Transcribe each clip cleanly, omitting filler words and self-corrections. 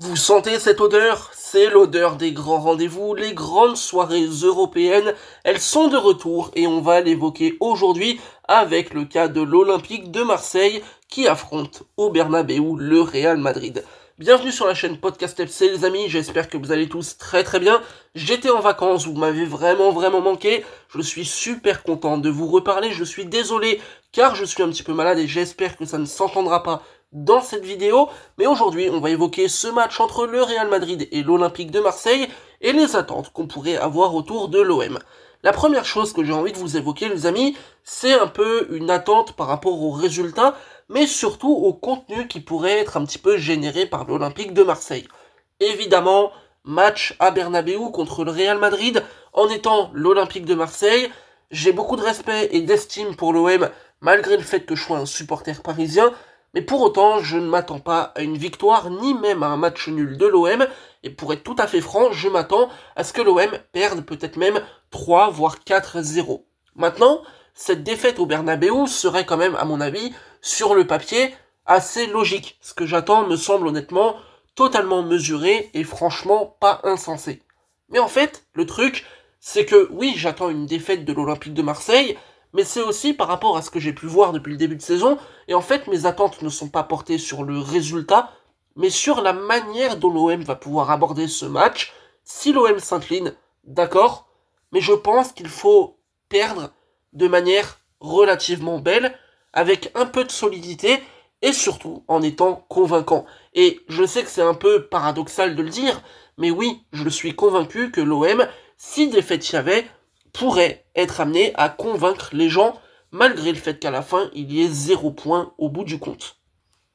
Vous sentez cette odeur? C'est l'odeur des grands rendez-vous, les grandes soirées européennes. Elles sont de retour et on va l'évoquer aujourd'hui avec le cas de l'Olympique de Marseille qui affronte au Bernabéu le Real Madrid. Bienvenue sur la chaîne Podcast FC les amis, j'espère que vous allez tous très bien. J'étais en vacances, vous m'avez vraiment manqué. Je suis super content de vous reparler, je suis désolé car je suis un petit peu malade et j'espère que ça ne s'entendra pas dans cette vidéo, mais aujourd'hui on va évoquer ce match entre le Real Madrid et l'Olympique de Marseille et les attentes qu'on pourrait avoir autour de l'OM. La première chose que j'ai envie de vous évoquer les amis, c'est un peu une attente par rapport aux résultats, mais surtout au contenu qui pourrait être un petit peu généré par l'Olympique de Marseille. Évidemment, match à Bernabéu contre le Real Madrid, en étant l'Olympique de Marseille, j'ai beaucoup de respect et d'estime pour l'OM, malgré le fait que je sois un supporter parisien, mais pour autant, je ne m'attends pas à une victoire, ni même à un match nul de l'OM, et pour être tout à fait franc, je m'attends à ce que l'OM perde peut-être même 3 voire 4-0. Maintenant, cette défaite au Bernabéu serait quand même, à mon avis, sur le papier, assez logique. Ce que j'attends me semble honnêtement totalement mesuré et franchement pas insensé. Mais en fait, le truc, c'est que oui, j'attends une défaite de l'Olympique de Marseille, mais c'est aussi par rapport à ce que j'ai pu voir depuis le début de saison, et en fait mes attentes ne sont pas portées sur le résultat, mais sur la manière dont l'OM va pouvoir aborder ce match. Si l'OM s'incline, d'accord, mais je pense qu'il faut perdre de manière relativement belle, avec un peu de solidité, et surtout en étant convaincant. Et je sais que c'est un peu paradoxal de le dire, mais oui, je suis convaincu que l'OM, si défaite y avait, pourrait être amené à convaincre les gens, malgré le fait qu'à la fin, il y ait 0 point au bout du compte.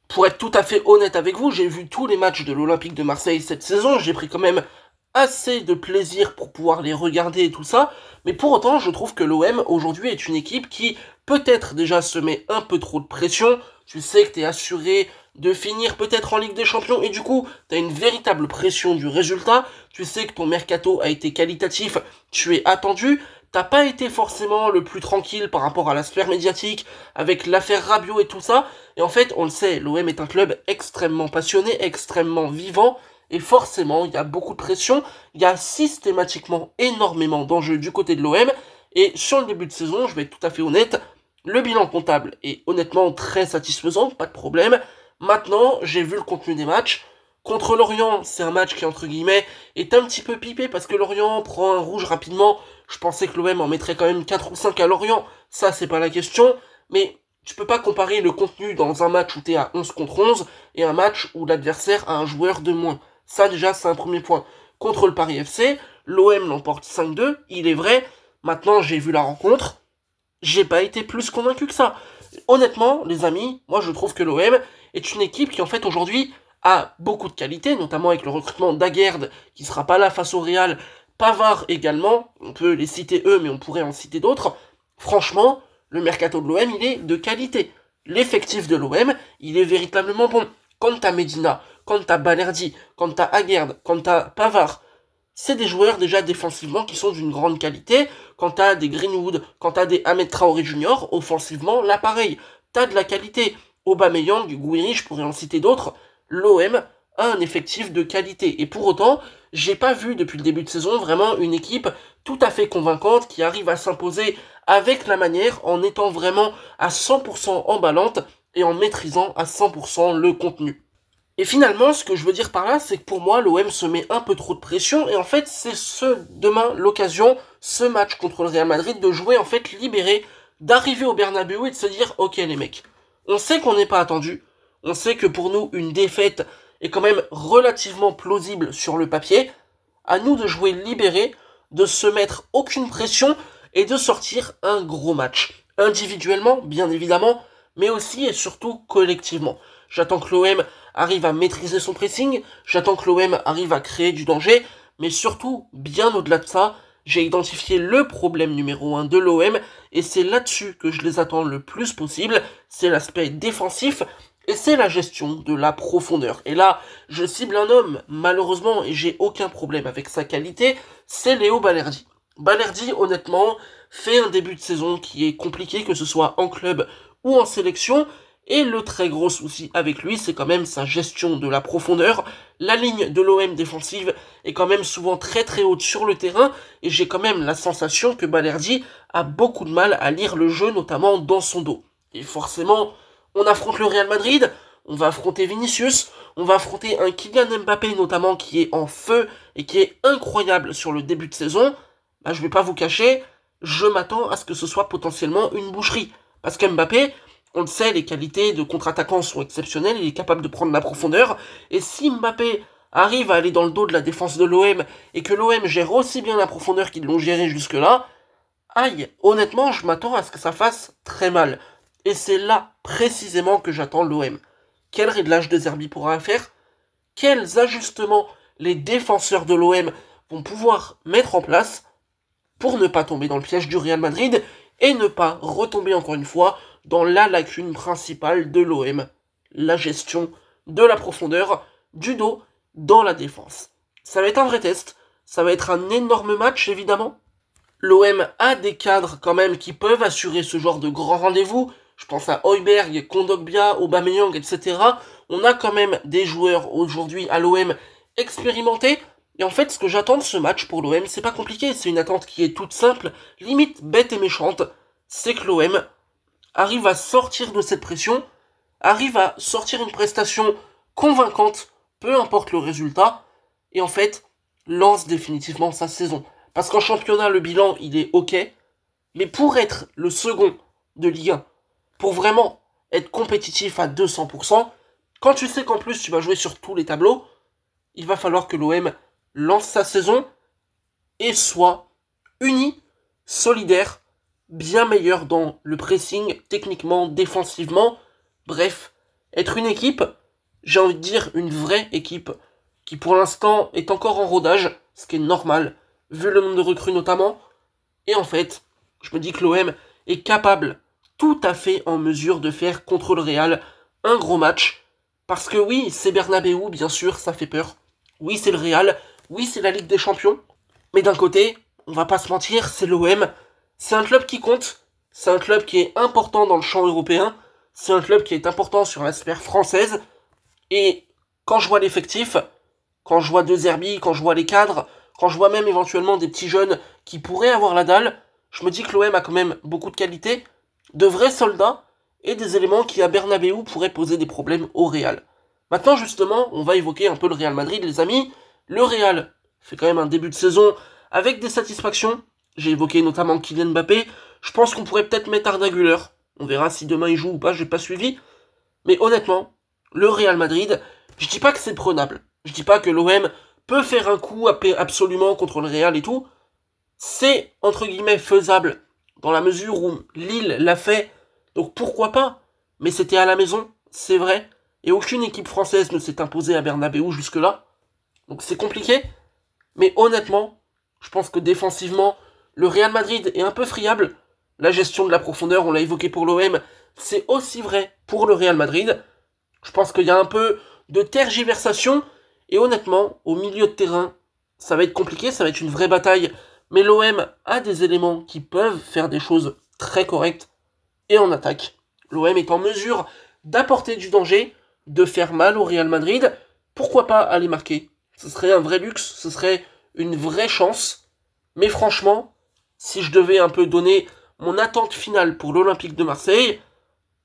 Pour être tout à fait honnête avec vous, j'ai vu tous les matchs de l'Olympique de Marseille cette saison, j'ai pris quand même assez de plaisir pour pouvoir les regarder et tout ça, mais pour autant, je trouve que l'OM, aujourd'hui, est une équipe qui, peut-être déjà se met un peu trop de pression. Tu sais que t'es assuré de finir peut-être en Ligue des Champions, et du coup, t'as une véritable pression du résultat. Tu sais que ton mercato a été qualitatif, tu es attendu. T'as pas été forcément le plus tranquille par rapport à la sphère médiatique, avec l'affaire Rabiot et tout ça. Et en fait, on le sait, l'OM est un club extrêmement passionné, extrêmement vivant, et forcément, il y a beaucoup de pression, il y a systématiquement énormément d'enjeux du côté de l'OM, et sur le début de saison, je vais être tout à fait honnête, le bilan comptable est honnêtement très satisfaisant, pas de problème. Maintenant, j'ai vu le contenu des matchs. Contre Lorient, c'est un match qui, entre guillemets, est un petit peu pipé parce que Lorient prend un rouge rapidement. Je pensais que l'OM en mettrait quand même 4 ou 5 à Lorient. Ça, c'est pas la question. Mais tu peux pas comparer le contenu dans un match où t'es à 11 contre 11 et un match où l'adversaire a un joueur de moins. Ça, déjà, c'est un premier point. Contre le Paris FC, l'OM l'emporte 5-2, il est vrai. Maintenant, j'ai vu la rencontre. J'ai pas été plus convaincu que ça. Honnêtement, les amis, moi je trouve que l'OM est une équipe qui en fait aujourd'hui a beaucoup de qualité, notamment avec le recrutement d'Aguerd qui sera pas là face au Real, Pavard également, on peut les citer eux mais on pourrait en citer d'autres. Franchement, le mercato de l'OM il est de qualité. L'effectif de l'OM, il est véritablement bon. Quand t'as Medina, quand t'as Balerdi, quand t'as Aguerd, quand t'as Pavard, c'est des joueurs déjà défensivement qui sont d'une grande qualité. Quand t'as des Greenwood, quand t'as des Ahmed Traoré Junior, offensivement, là pareil, t'as de la qualité. Aubameyang, Gouiri, je pourrais en citer d'autres. L'OM a un effectif de qualité. Et pour autant, j'ai pas vu depuis le début de saison vraiment une équipe tout à fait convaincante qui arrive à s'imposer avec la manière en étant vraiment à 100% emballante et en maîtrisant à 100% le contenu. Et finalement, ce que je veux dire par là, c'est que pour moi, l'OM se met un peu trop de pression, et en fait, c'est demain l'occasion, ce match contre le Real Madrid, de jouer en fait libéré, d'arriver au Bernabéu et de se dire, ok les mecs, on sait qu'on n'est pas attendu, on sait que pour nous, une défaite est quand même relativement plausible sur le papier, à nous de jouer libéré, de se mettre aucune pression, et de sortir un gros match. Individuellement, bien évidemment, mais aussi et surtout collectivement. J'attends que l'OM arrive à maîtriser son pressing, j'attends que l'OM arrive à créer du danger, mais surtout, bien au-delà de ça, j'ai identifié le problème numéro 1 de l'OM, et c'est là-dessus que je les attends le plus possible, c'est l'aspect défensif, et c'est la gestion de la profondeur. Et là, je cible un homme, malheureusement, et j'ai aucun problème avec sa qualité, c'est Léo Balerdi. Balerdi, honnêtement, fait un début de saison qui est compliqué, que ce soit en club ou en sélection, Et le très gros souci avec lui, c'est quand même sa gestion de la profondeur. La ligne de l'OM défensive est quand même souvent très très haute sur le terrain, et j'ai quand même la sensation que Balerdi a beaucoup de mal à lire le jeu, notamment dans son dos. Et forcément, on affronte le Real Madrid, on va affronter Vinicius, on va affronter un Kylian Mbappé notamment qui est en feu et qui est incroyable sur le début de saison. Bah, je vais pas vous cacher, je m'attends à ce que ce soit potentiellement une boucherie. Parce qu'Mbappé, on le sait, les qualités de contre-attaquant sont exceptionnelles, il est capable de prendre la profondeur, et si Mbappé arrive à aller dans le dos de la défense de l'OM, et que l'OM gère aussi bien la profondeur qu'ils l'ont géré jusque-là, aïe, honnêtement, je m'attends à ce que ça fasse très mal. Et c'est là, précisément, que j'attends l'OM. Quel réglage de Zerbi pourra faire? Quels ajustements les défenseurs de l'OM vont pouvoir mettre en place pour ne pas tomber dans le piège du Real Madrid et ne pas retomber encore une fois dans la lacune principale de l'OM, la gestion de la profondeur du dos dans la défense. Ça va être un vrai test, ça va être un énorme match évidemment. L'OM a des cadres quand même qui peuvent assurer ce genre de grands rendez-vous. Je pense à Højbjerg, Kondogbia, Aubameyang, etc. On a quand même des joueurs aujourd'hui à l'OM expérimentés. Et en fait, ce que j'attends de ce match pour l'OM, c'est pas compliqué. C'est une attente qui est toute simple, limite bête et méchante. C'est que l'OM arrive à sortir de cette pression, arrive à sortir une prestation convaincante, peu importe le résultat, et en fait, lance définitivement sa saison. Parce qu'en championnat, le bilan, il est ok, mais pour être le second de Ligue 1, pour vraiment être compétitif à 200%, quand tu sais qu'en plus tu vas jouer sur tous les tableaux, il va falloir que l'OM lance sa saison et soit uni, solidaire, bien meilleur dans le pressing, techniquement, défensivement. Bref, être une équipe, j'ai envie de dire une vraie équipe, qui pour l'instant est encore en rodage, ce qui est normal, vu le nombre de recrues notamment. Et en fait, je me dis que l'OM est capable, tout à fait en mesure de faire contre le Real un gros match. Parce que oui, c'est Bernabéu, bien sûr, ça fait peur. Oui, c'est le Real. Oui, c'est la Ligue des Champions. Mais d'un côté, on va pas se mentir, c'est l'OM. C'est un club qui compte. C'est un club qui est important dans le champ européen. C'est un club qui est important sur la sphère française. Et quand je vois l'effectif, quand je vois De Zerbi, quand je vois les cadres, quand je vois même éventuellement des petits jeunes qui pourraient avoir la dalle, je me dis que l'OM a quand même beaucoup de qualités, de vrais soldats, et des éléments qui à Bernabéu pourraient poser des problèmes au Real. Maintenant justement, on va évoquer un peu le Real Madrid, les amis. Le Real fait quand même un début de saison avec des satisfactions. J'ai évoqué notamment Kylian Mbappé. Je pense qu'on pourrait peut-être mettre Arda Güler. On verra si demain il joue ou pas, j'ai pas suivi. Mais honnêtement, le Real Madrid, je dis pas que c'est prenable. Je dis pas que l'OM peut faire un coup absolument contre le Real et tout. C'est, entre guillemets, faisable, dans la mesure où Lille l'a fait, donc pourquoi pas? Mais c'était à la maison, c'est vrai, et aucune équipe française ne s'est imposée à Bernabéu jusque-là, donc c'est compliqué, mais honnêtement, je pense que défensivement, le Real Madrid est un peu friable, la gestion de la profondeur, on l'a évoqué pour l'OM, c'est aussi vrai pour le Real Madrid, je pense qu'il y a un peu de tergiversation, et honnêtement, au milieu de terrain, ça va être compliqué, ça va être une vraie bataille, mais l'OM a des éléments qui peuvent faire des choses très correctes. Et en attaque, l'OM est en mesure d'apporter du danger, de faire mal au Real Madrid. Pourquoi pas aller marquer? Ce serait un vrai luxe, ce serait une vraie chance. Mais franchement, si je devais un peu donner mon attente finale pour l'Olympique de Marseille,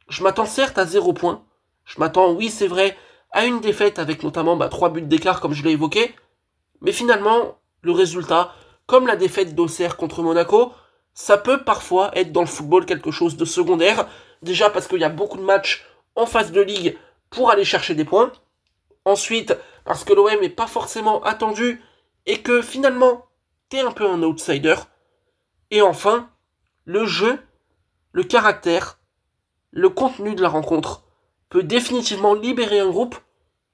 je m'attends certes à 0 point. Je m'attends, oui c'est vrai, à une défaite avec notamment 3 buts d'écart comme je l'ai évoqué. Mais finalement, le résultat, comme la défaite d'Auxerre contre Monaco, ça peut parfois être dans le football quelque chose de secondaire. Déjà parce qu'il y a beaucoup de matchs en phase de ligue pour aller chercher des points. Ensuite, parce que l'OM n'est pas forcément attendu et que finalement, t'es un peu un outsider. Et enfin, le jeu, le caractère, le contenu de la rencontre peut définitivement libérer un groupe,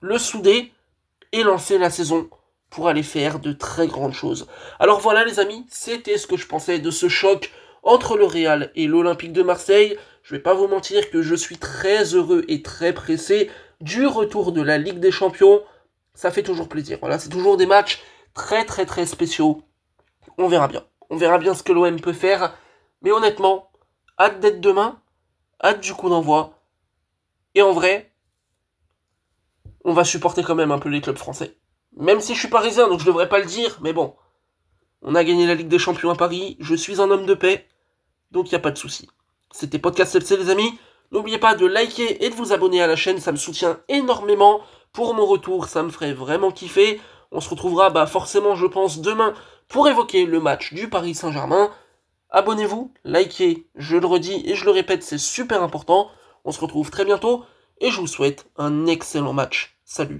le souder et lancer la saison pour aller faire de très grandes choses. Alors voilà les amis, c'était ce que je pensais de ce choc entre le Real et l'Olympique de Marseille. Je vais pas vous mentir que je suis très heureux et très pressé du retour de la Ligue des Champions. Ça fait toujours plaisir. Voilà, c'est toujours des matchs très très très spéciaux. On verra bien. On verra bien ce que l'OM peut faire. Mais honnêtement, hâte d'être demain, hâte du coup d'envoi. Et en vrai, on va supporter quand même un peu les clubs français. Même si je suis parisien, donc je devrais pas le dire, mais bon. On a gagné la Ligue des Champions à Paris, je suis un homme de paix, donc y a pas de souci. C'était Podcast FC les amis, n'oubliez pas de liker et de vous abonner à la chaîne, ça me soutient énormément. Pour mon retour, ça me ferait vraiment kiffer. On se retrouvera forcément, je pense, demain pour évoquer le match du Paris Saint-Germain. Abonnez-vous, likez, je le redis et je le répète, c'est super important. On se retrouve très bientôt et je vous souhaite un excellent match. Salut.